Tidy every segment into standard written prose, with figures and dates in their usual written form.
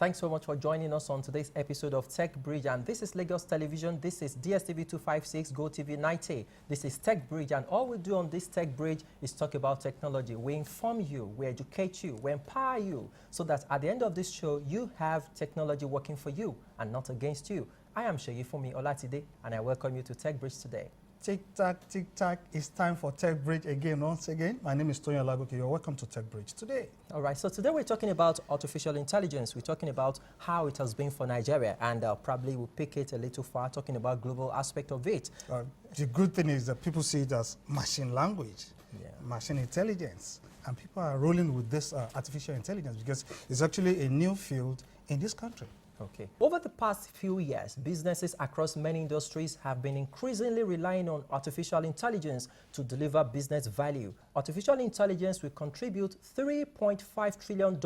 Thanks so much for joining us on today's episode of Techbridge. And this is Lagos Television. This is DSTV 256, GoTV 90. This is Techbridge. And all we do on this Techbridge is talk about technology. We inform you, we educate you, we empower you, so that at the end of this show, you have technology working for you and not against you. I am Sheyifumi Olatide, and I welcome you to Techbridge today. Tick-tack, it's time for Techbridge again. Once again, my name is Tony Agbakor. You're welcome to Techbridge today. All right, so today we're talking about artificial intelligence. We're talking about how it has been for Nigeria, and probably we'll pick it a little far, talking about global aspect of it. The good thing is that people see it as machine language, machine intelligence, and people are rolling with this artificial intelligence because it's actually a new field in this country. Okay. Over the past few years, businesses across many industries have been increasingly relying on artificial intelligence to deliver business value. Artificial intelligence will contribute $3.5 trillion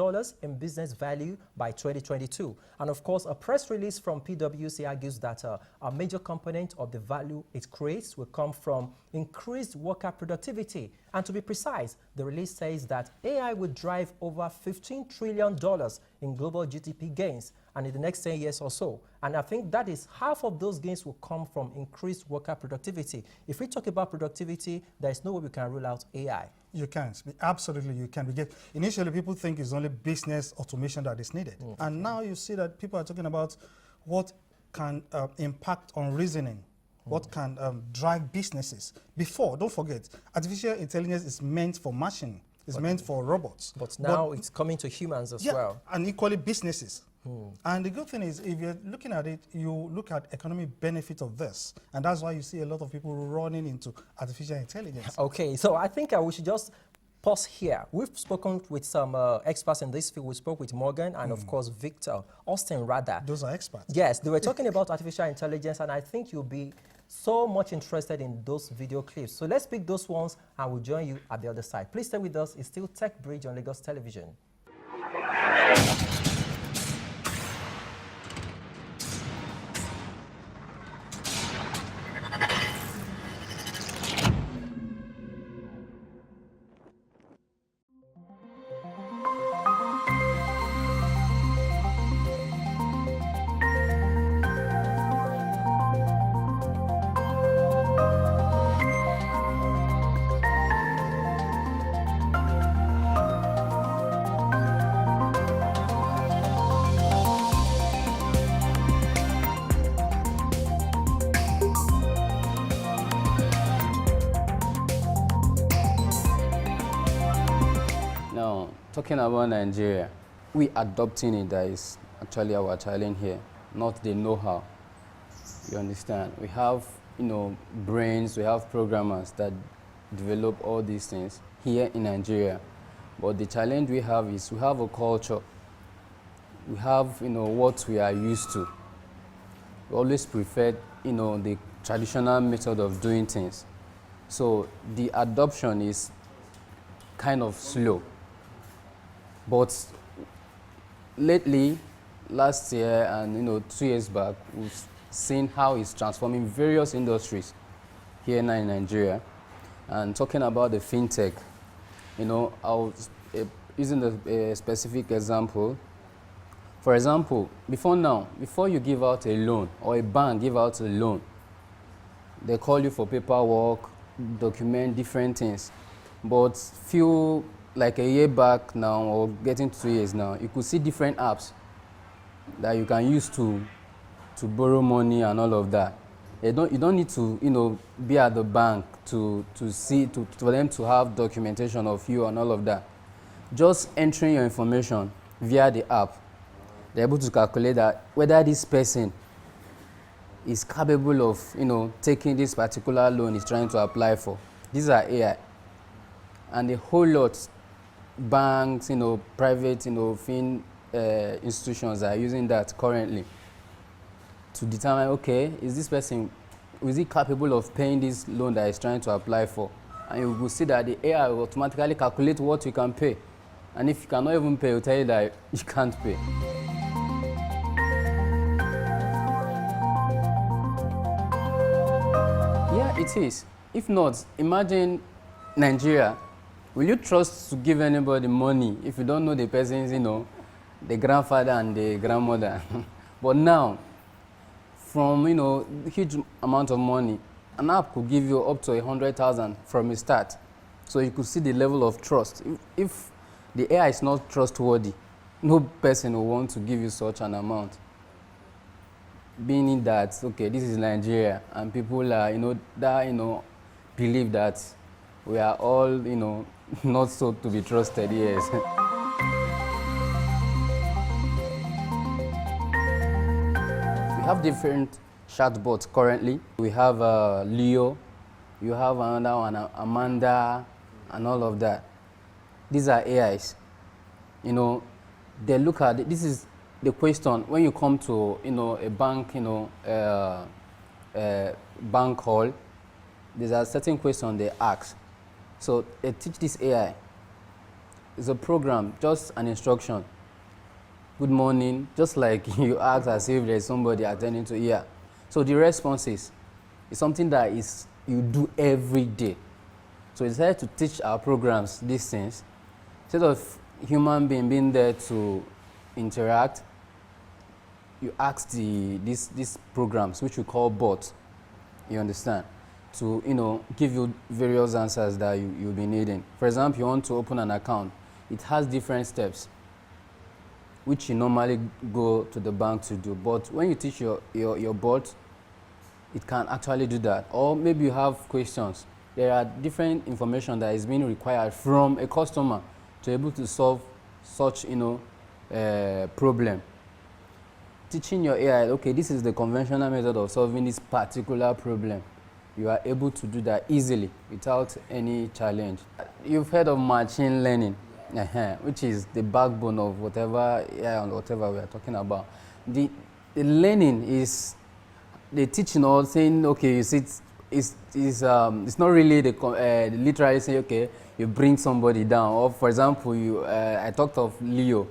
in business value by 2022. And of course, a press release from PwC argues that a major component of the value it creates will come from increased worker productivity. And to be precise, the release says that AI will drive over $15 trillion in global GDP gains and in the next 10 years or so. And I think that is half of those gains will come from increased worker productivity. If we talk about productivity, there is no way we can rule out AI. You can't. Absolutely, you can. Because initially, people think it's only business automation that is needed. And now you see that people are talking about what can impact on reasoning, what can drive businesses. Before, don't forget, artificial intelligence is meant for machine. It's meant for robots. But now it's coming to humans as well. And equally businesses. And the good thing is, if you're looking at it, you look at economic benefit of this. And that's why you see a lot of people running into artificial intelligence. Okay, so I think we should just pause here. We've spoken with some experts in this field. We spoke with Morgan and, of course, Austin rather. Those are experts. Yes, they were talking about artificial intelligence, and I think you'll be so much interested in those video clips. So let's pick those ones, and we'll join you at the other side. Please stay with us. It's still Techbridge on Lagos Television. Now, talking about Nigeria, we adopting it that is actually our challenge here, not the know-how. You understand? We have, brains, we have programmers that develop all these things here in Nigeria. But the challenge we have is we have a culture. We have, what we are used to. We always prefer, the traditional method of doing things. So the adoption is kind of slow. But lately, last year and 2 years back, we've seen how it's transforming various industries here now in Nigeria. And talking about the fintech, using a specific example. For example, before you give out a loan or a bank give out a loan, they call you for paperwork, document different things. But like a year back now, or getting 2 years now, you could see different apps that you can use to borrow money and all of that. You don't need to be at the bank for them to have documentation of you and all of that. Just entering your information via the app, they're able to calculate that whether this person is capable of taking this particular loan he's trying to apply for. These are AI, and a whole lot. Banks, private, institutions are using that currently to determine, okay, is this person, is he capable of paying this loan that he's trying to apply for? And you will see that the AI will automatically calculate what you can pay. And if you cannot even pay, it will tell you that you can't pay. Yeah, it is. If not, imagine Nigeria. Will you trust to give anybody money if you don't know the person's, the grandfather and the grandmother. But now, from huge amount of money, an app could give you up to 100,000 from a start. So you could see the level of trust. If the AI is not trustworthy, no person will want to give you such an amount. Being that, okay, this is Nigeria, and people are, believe that we are all, not so to be trusted, yes. We have different chatbots currently. We have Leo, you have another one, Amanda, and all of that. These are AIs. They look at it. This is the question when you come to a bank, bank hall. There's a certain question they ask. So they teach this AI. It's a program, just an instruction. Good morning, just like you ask as if there's somebody attending to ear. So the responses is something that you do every day. So we decided to teach our programs these things. Instead of human being there to interact, you ask these programs, which we call bots, you understand, to give you various answers that you'll be needing. For example, you want to open an account. It has different steps, which you normally go to the bank to do. But when you teach your bot, it can actually do that. Or maybe you have questions. There are different information that is being required from a customer to be able to solve such problem. Teaching your AI, okay, this is the conventional method of solving this particular problem. You are able to do that easily without any challenge. You've heard of machine learning, which is the backbone of whatever AI and whatever we are talking about. The learning is the teaching or saying, okay, you see, it's not really literally say, okay, you bring somebody down. Or for example, I talked of Leo.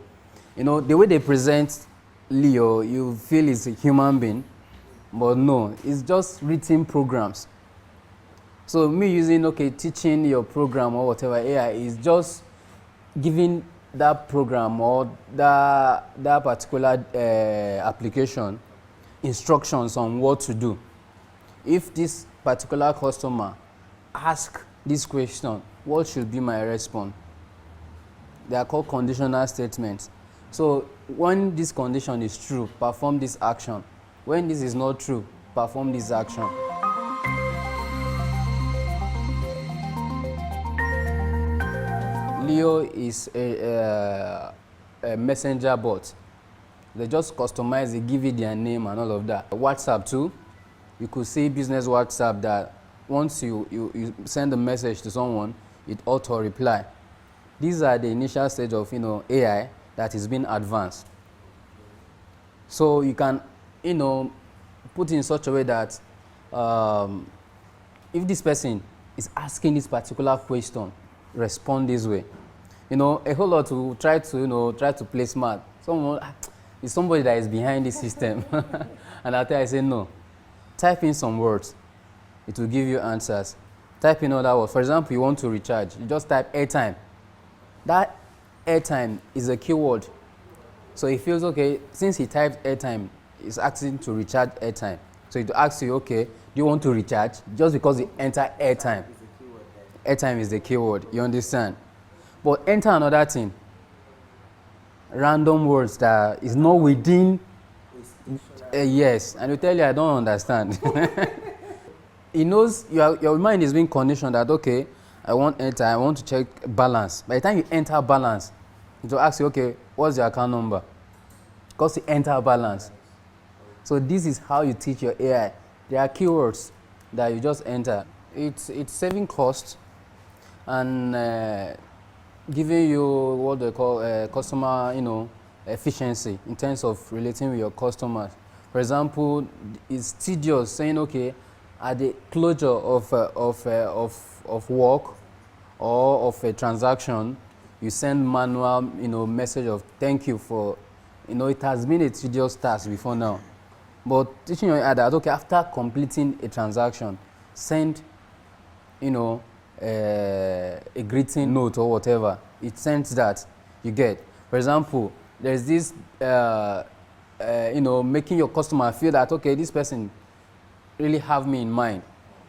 The way they present Leo, you feel it's a human being, but no, it's just written programs. So me using, teaching your program or whatever AI is just giving that program or that particular application instructions on what to do. If this particular customer asks this question, what should be my response? They are called conditional statements. So when this condition is true, perform this action. When this is not true, perform this action. Leo is a messenger bot. They just customize it, give it their name and all of that. WhatsApp too. You could see business WhatsApp that once you send a message to someone, it auto-reply. These are the initial stage of AI that is being advanced. So you can put in such a way that if this person is asking this particular question, respond this way. A whole lot to try to play smart. It's somebody that is behind the system. And after I say no, type in some words. It will give you answers. Type in other words. For example, you want to recharge. You just type airtime. That airtime is a keyword. So it feels okay, since he typed airtime, it's asking to recharge airtime. So it asks you, okay, do you want to recharge? Just because you enter airtime. Airtime is the keyword, you understand? But enter another thing. Random words that is not within, yes, and you tell you, I don't understand. It knows, your mind is being conditioned that, okay, I want to check balance. By the time you enter balance, it will ask you, okay, what's your account number? Because you enter balance. So this is how you teach your AI. There are keywords that you just enter. It's saving cost and giving you what they call customer, efficiency in terms of relating with your customers. For example, it's tedious saying, okay, at the closure of work or of a transaction, you send manual, message of thank you for, it has been a tedious task before now. But teaching your AI that, okay, after completing a transaction, send, a greeting note or whatever. It sends that, you get. For example, there's this, making your customer feel that, okay, this person really have me in mind.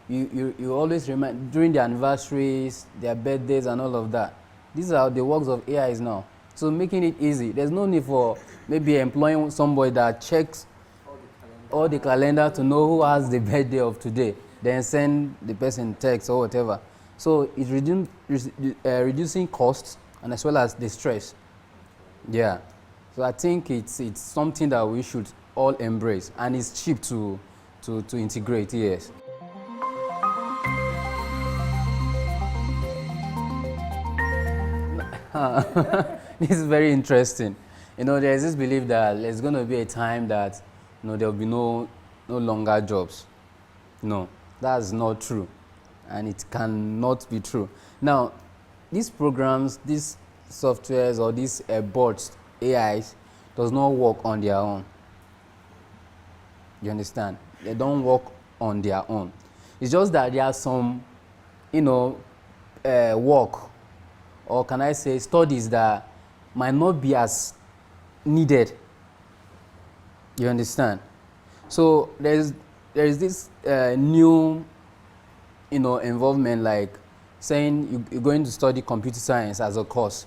You always remind during their anniversaries, their birthdays, and all of that. These are the works of AIs now. So making it easy. There's no need for maybe employing somebody that checks all the calendar to know who has the birthday of today, then send the person text or whatever. So it's reducing costs and as well as the stress. Yeah. So I think it's something that we should all embrace, and it's cheap to integrate. Yes. This is very interesting. There's this belief that there's going to be a time that there will be no longer jobs. No, that's not true, and it cannot be true. Now, these programs, these softwares, or these bots, AIs, does not work on their own. You understand? They don't work on their own. It's just that there are some, work, or can I say studies that might not be as needed. You understand? So there's this new, involvement, like saying you're going to study computer science as a course.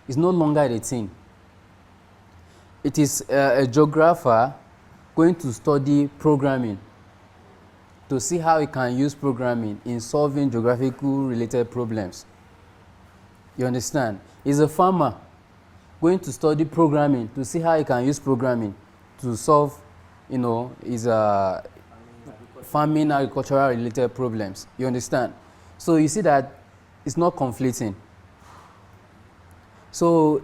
It's no longer a thing. It is a geographer going to study programming to see how he can use programming in solving geographical related problems. You understand? It's a farmer going to study programming to see how he can use programming to solve, his farming, agricultural related problems. You understand? So you see that it's not conflicting. So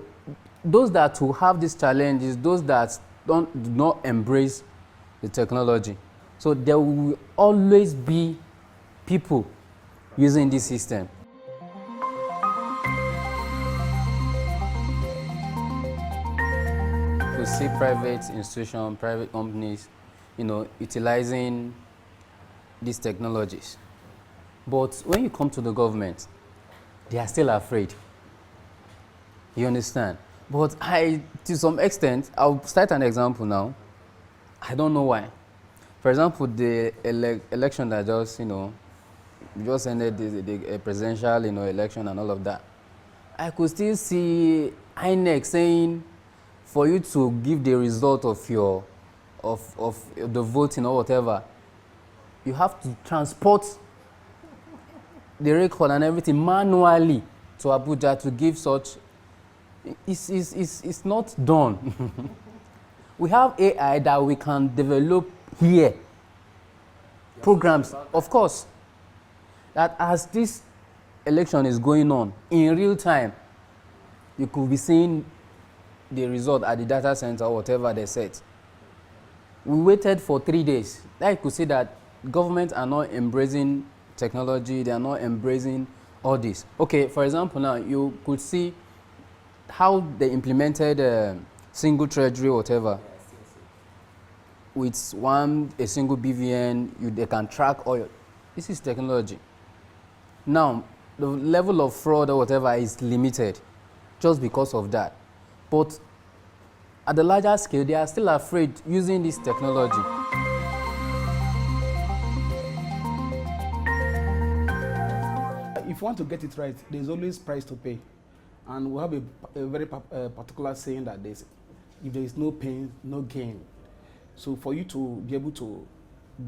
those that will have these challenges, those that do not embrace the technology. So there will always be people using this system. To see private institutions, private companies, utilizing these technologies. But when you come to the government, they are still afraid. You understand? But to some extent, I'll start an example now. I don't know why. For example, the election that just ended, the presidential, election and all of that. I could still see INEC saying, for you to give the result of your, of the voting or whatever, you have to transport the record and everything manually to Abuja to give such. It's not done. We have AI that we can develop here. Programs, of course, that as this election is going on in real time, you could be seeing the result at the data center or whatever they said. We waited for 3 days. I could see that governments are not embracing technology, they are not embracing all this. Okay, for example, now you could see how they implemented single treasury, whatever. With a single BVN, they can track all. This is technology. Now, the level of fraud or whatever is limited just because of that. But at the larger scale, they are still afraid using this technology. If you want to get it right, there's always price to pay. And we have a very particular saying that if there is no pain, no gain. So for you to be able to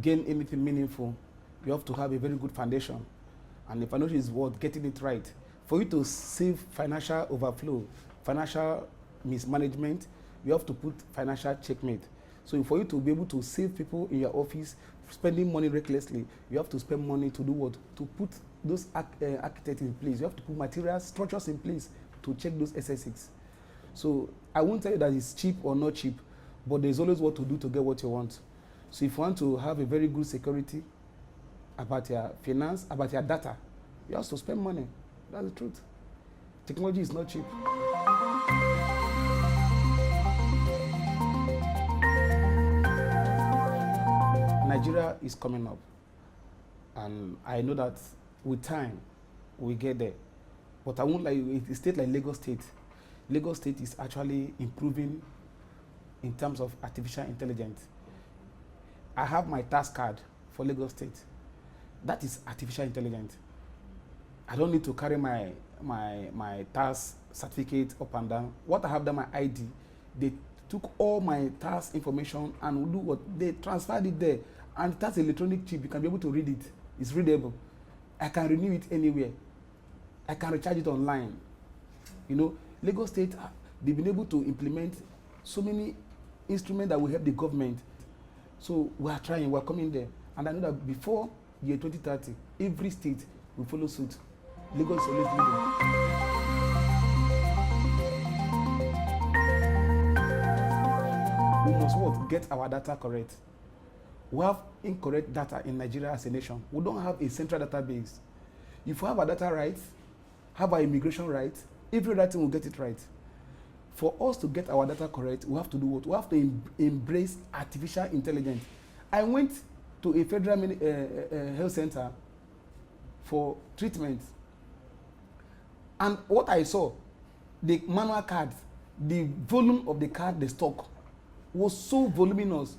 gain anything meaningful, you have to have a very good foundation. And the foundation is what? Getting it right. For you to save financial overflow, financial mismanagement, you have to put financial checkmate. So for you to be able to save people in your office, spending money recklessly, you have to spend money to do what? To put those architects in place. You have to put material structures in place to check those SSX. So I won't tell you that it's cheap or not cheap, but there's always what to do to get what you want. So if you want to have a very good security about your finance, about your data, you have to spend money. That's the truth. Technology is not cheap. Nigeria is coming up, and I know that with time we get there. But I won't lie, a state like Lagos State, Lagos State is actually improving in terms of artificial intelligence. I have my task card for Lagos State. That is artificial intelligence. I don't need to carry my task certificate up and down. What I have done, my ID, they took all my task information and do what? They transferred it there. And that's electronic chip. You can be able to read it. It's readable. I can renew it anywhere. I can recharge it online. You know, Lagos State, they've been able to implement so many instruments that will help the government. So we are trying, we're coming there. And I know that before year 2030, every state will follow suit. Lagos is always leading. We must what? Get our data correct. We have incorrect data in Nigeria as a nation. We don't have a central database. If we have our data right, have our immigration right, every other thing will get it right. For us to get our data correct, we have to do what? We have to embrace artificial intelligence. I went to a federal health center for treatment. And what I saw, the manual cards, the volume of the card they stock was so voluminous.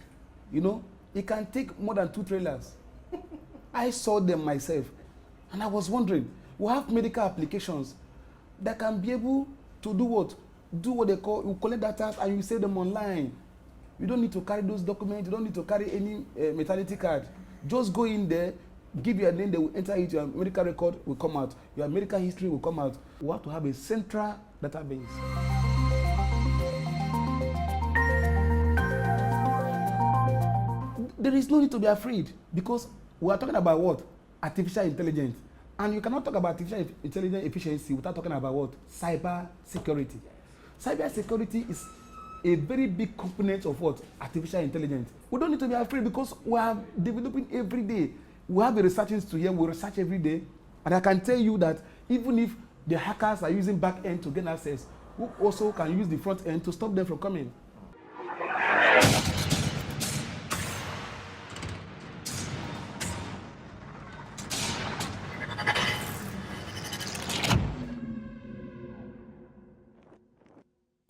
You know, it can take more than 2 trailers. I saw them myself. And I was wondering, we have medical applications that can be able to do what? Do what they call, you collect data and you save them online. You don't need to carry those documents. You don't need to carry any maternity card. Just go in there, give your name, they will enter it, your medical record will come out. Your medical history will come out. We have to have a central database. There is no need to be afraid because we are talking about what? Artificial intelligence. And you cannot talk about artificial intelligence efficiency without talking about what? Cyber security. Cyber security is a very big component of what? Artificial intelligence. We don't need to be afraid because we are developing every day. We have the research institute here, we research every day. And I can tell you that even if the hackers are using back end to gain access, we also can use the front end to stop them from coming.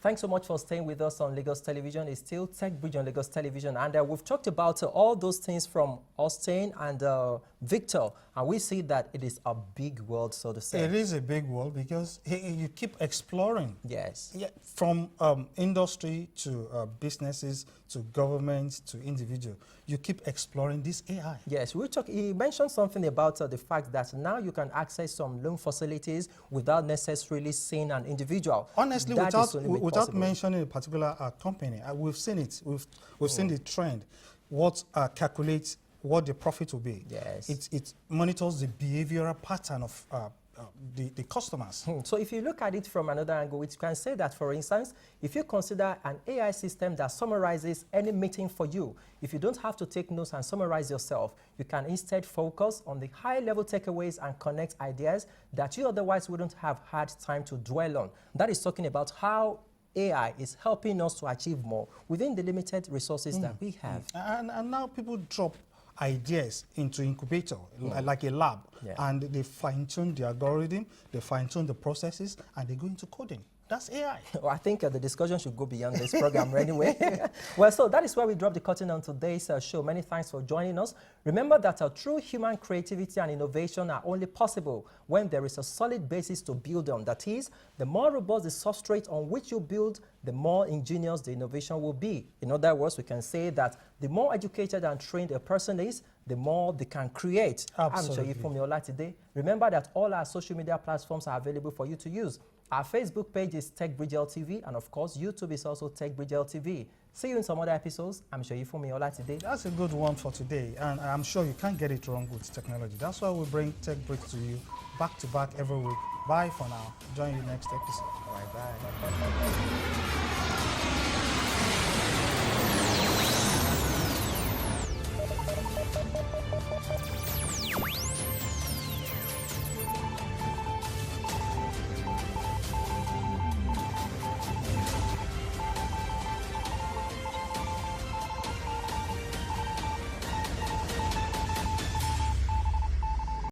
Thanks so much for staying with us on Lagos Television. It's still Techbridge on Lagos Television. And we've talked about all those things from Austin and Victor. And we see that it is a big world, so to say. It is a big world because you keep exploring. Yes. Yeah, from industry to businesses to governments to individual. You keep exploring this AI. Yes, he mentioned something about the fact that now you can access some loan facilities without necessarily seeing an individual. Honestly, without mentioning a particular company, we've seen it. We've seen the trend. What calculates what the profit will be. Yes. It monitors the behavioral pattern of the customers. So if you look at it from another angle, it can say that, for instance, if you consider an AI system that summarizes any meeting for you, if you don't have to take notes and summarize yourself, you can instead focus on the high-level takeaways and connect ideas that you otherwise wouldn't have had time to dwell on. That is talking about how AI is helping us to achieve more within the limited resources that we have. And now people drop ideas into incubator, like a lab, and they fine-tune the algorithm, they fine-tune the processes, and they go into coding. That's AI. Well, I think the discussion should go beyond this program anyway. Well, so that is where we drop the curtain on today's show. Many thanks for joining us. Remember that true human creativity and innovation are only possible when there is a solid basis to build on. That is, the more robust the substrate on which you build, the more ingenious the innovation will be. In other words, we can say that the more educated and trained a person is, the more they can create. Absolutely. I'm Shoyi today. Remember that all our social media platforms are available for you to use. Our Facebook page is Techbridge LTV, and of course, YouTube is also Techbridge LTV. See you in some other episodes. I'm Shoyi today. That's a good one for today, and I'm sure you can't get it wrong with technology. That's why we bring Techbridge to you back to back every week. Bye for now. Join you next episode. All right, bye.